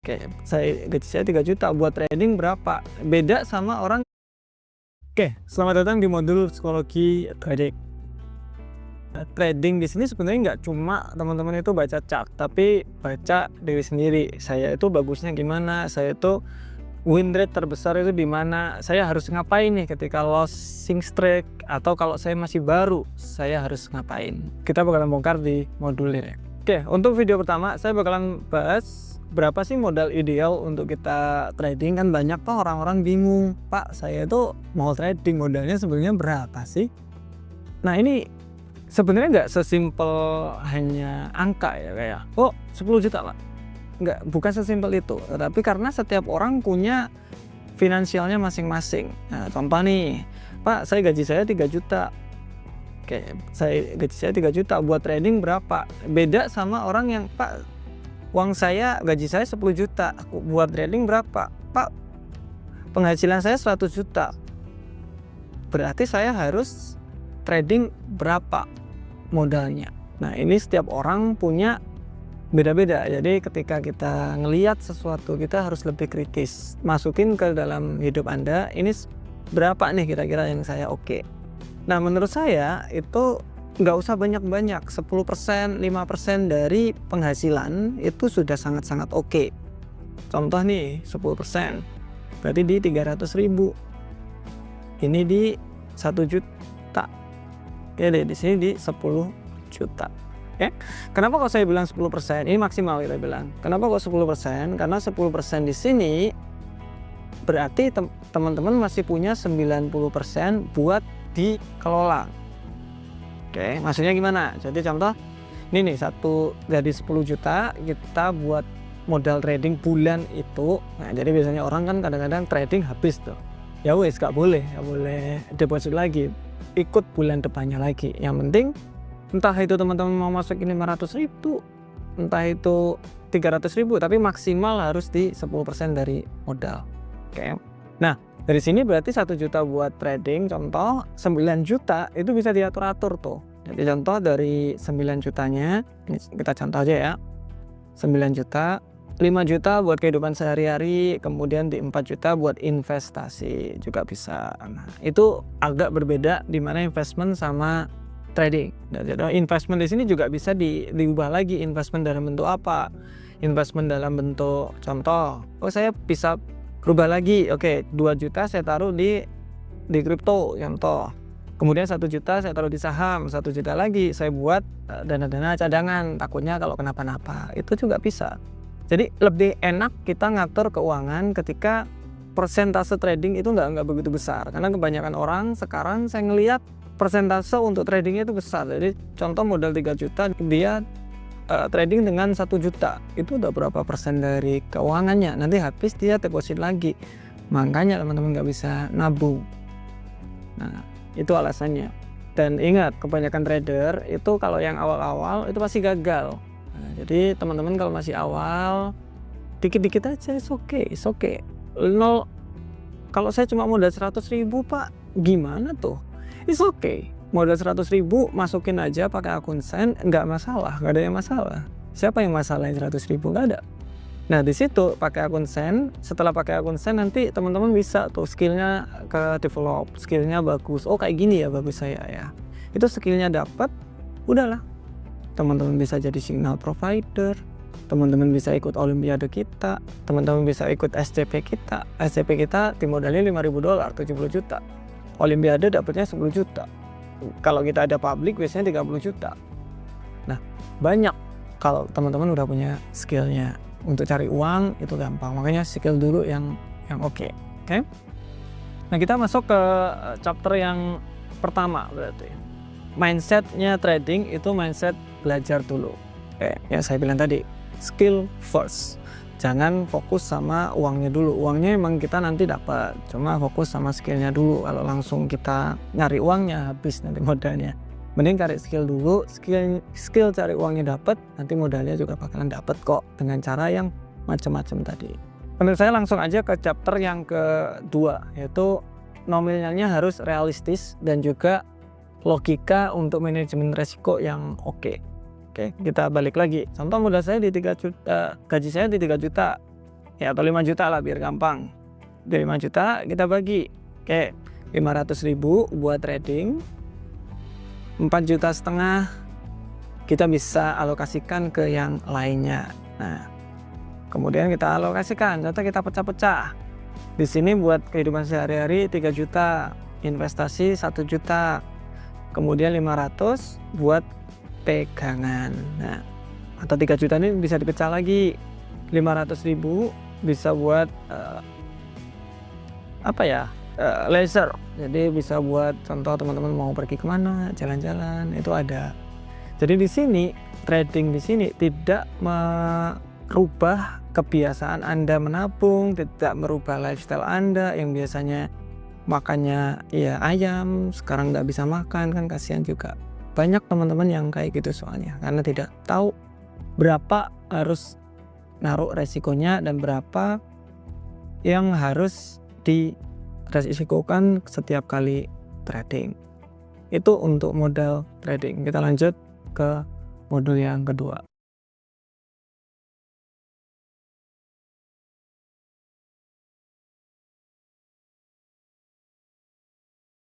gaji saya 3 juta, buat trading berapa? Beda sama orang. Oke, selamat datang di modul psikologi trading. Trading di sini sebenarnya nggak cuma teman-teman itu baca chart, tapi baca diri sendiri. Saya itu bagusnya gimana? Saya itu win rate terbesar itu di mana? Saya harus ngapain nih ketika losing streak, atau kalau saya masih baru, saya harus ngapain? Kita bakalan bongkar di modul ini. Oke, untuk video pertama saya bakalan bahas berapa sih modal ideal untuk kita trading. Kan banyak tuh orang-orang bingung, Pak, saya itu mau trading modalnya sebenarnya berapa sih? Nah, ini sebenarnya nggak sesimpel hanya angka ya, kayak 10 juta Pak. Nggak, bukan sesimpel itu. Tapi karena setiap orang punya finansialnya masing-masing. Nah, contoh nih, Pak, gaji saya 3 juta. Gaji saya 3 juta, buat trading berapa? Beda sama orang yang, Pak, gaji saya 10 juta, buat trading berapa? Pak, penghasilan saya 100 juta. Berarti saya harus trading berapa modalnya? Nah, ini setiap orang punya beda-beda. Jadi ketika kita ngelihat sesuatu, kita harus lebih kritis. Masukin ke dalam hidup Anda, ini berapa nih kira-kira yang saya oke. Nah, menurut saya itu nggak usah banyak-banyak. 10%, 5% dari penghasilan itu sudah sangat-sangat oke. Contoh nih, 10%. Berarti di 300.000. Ini di 1 juta. Ya deh, di sini di 10 juta. Ya. Kenapa kalau saya bilang 10%? Ini maksimal kita bilang. Kenapa kok 10%? Karena 10% di sini berarti teman-teman masih punya 90% buat dikelola. Oke, maksudnya gimana? Jadi contoh ini nih, dari 10 juta kita buat modal trading bulan itu. Nah, jadi biasanya orang kan kadang-kadang trading habis tuh. Ya wes, gak boleh deposit lagi. Ikut bulan depannya lagi. Yang penting entah itu teman-teman mau masukin 500.000, entah itu 300.000, tapi maksimal harus di 10% dari modal. Oke. Nah, dari sini berarti 1 juta buat trading, contoh 9 juta itu bisa diatur-atur tuh. Jadi contoh dari 9 jutanya, ini kita contoh aja ya. 9 juta, 5 juta buat kehidupan sehari-hari, kemudian di 4 juta buat investasi juga bisa. Nah, itu agak berbeda di mana investment sama trading. Jadi investment di sini juga bisa diubah lagi. Investment dalam bentuk apa? Investment dalam bentuk contoh, saya bisa rubah lagi. Oke, 2 juta saya taruh di kripto contoh. Kemudian 1 juta saya taruh di saham, 1 juta lagi saya buat dana-dana cadangan, takutnya kalau kenapa-napa. Itu juga bisa. Jadi lebih enak kita ngatur keuangan ketika persentase trading itu nggak begitu besar. Karena kebanyakan orang sekarang saya ngelihat persentase untuk tradingnya itu besar. Jadi contoh modal 3 juta, dia trading dengan 1 juta. Itu udah berapa persen dari keuangannya? Nanti habis dia deposit lagi. Makanya teman-teman nggak bisa nabung. Nah, itu alasannya. Dan ingat, kebanyakan trader itu kalau yang awal-awal itu pasti gagal. Nah, jadi teman-teman kalau masih awal, dikit-dikit aja, it's okay. Kalau saya cuma modal 100.000 Pak, gimana tuh? It's okay. Modal 100.000 masukin aja pakai akun Sen, nggak masalah, nggak ada yang masalah. Siapa yang masalahin 100.000? Nggak ada. Nah, di situ pakai akun Sen. Setelah pakai akun Sen, nanti teman-teman bisa tuh skillnya ke develop, skillnya bagus. Oh, kayak gini ya bagus saya ya. Itu skillnya dapat, udahlah. Teman-teman bisa jadi signal provider, teman-teman bisa ikut olimpiade kita, teman-teman bisa ikut SCP kita. SCP kita dimodalin $5.000, 70 juta. Olimpiade dapatnya 10 juta. Kalau kita ada publik biasanya 30 juta. Nah, banyak. Kalau teman-teman udah punya skillnya untuk cari uang itu gampang. Makanya skill dulu yang oke. Oke? Nah, kita masuk ke chapter yang pertama berarti. Mindsetnya trading itu mindset belajar dulu. Yang saya bilang tadi, skill first. Jangan fokus sama uangnya dulu. Uangnya emang kita nanti dapat, cuma fokus sama skillnya dulu. Kalau langsung kita nyari uangnya habis nanti modalnya. Mending cari skill dulu. Skill cari uangnya dapat, nanti modalnya juga bakalan dapat kok dengan cara yang macam-macam tadi. Menurut saya langsung aja ke chapter yang kedua, yaitu nominalnya harus realistis dan juga logika untuk manajemen resiko yang oke. Oke, kita balik lagi. Contoh modal saya di 3 juta, gaji saya di 3 juta. ya, atau 5 juta lah biar gampang. Dari 5 juta kita bagi, oke, 500.000 buat trading, 4,5 juta kita bisa alokasikan ke yang lainnya. Nah, kemudian kita alokasikan, atau kita pecah-pecah. Di sini buat kehidupan sehari-hari 3 juta, investasi 1 juta, kemudian 500 buat pegangan. Nah, atau 3 juta ini bisa dipecah lagi, 500.000 bisa buat leisure. Jadi bisa buat contoh teman-teman mau pergi kemana, jalan-jalan, itu ada. Jadi di sini trading di sini tidak merubah kebiasaan Anda menabung, tidak merubah lifestyle Anda yang biasanya makannya ya ayam, sekarang nggak bisa makan, kan kasihan juga. Banyak teman-teman yang kayak gitu soalnya, karena tidak tahu berapa harus naruh resikonya dan berapa yang harus diresikokan setiap kali trading. Itu untuk modal trading. Kita lanjut ke modul yang kedua.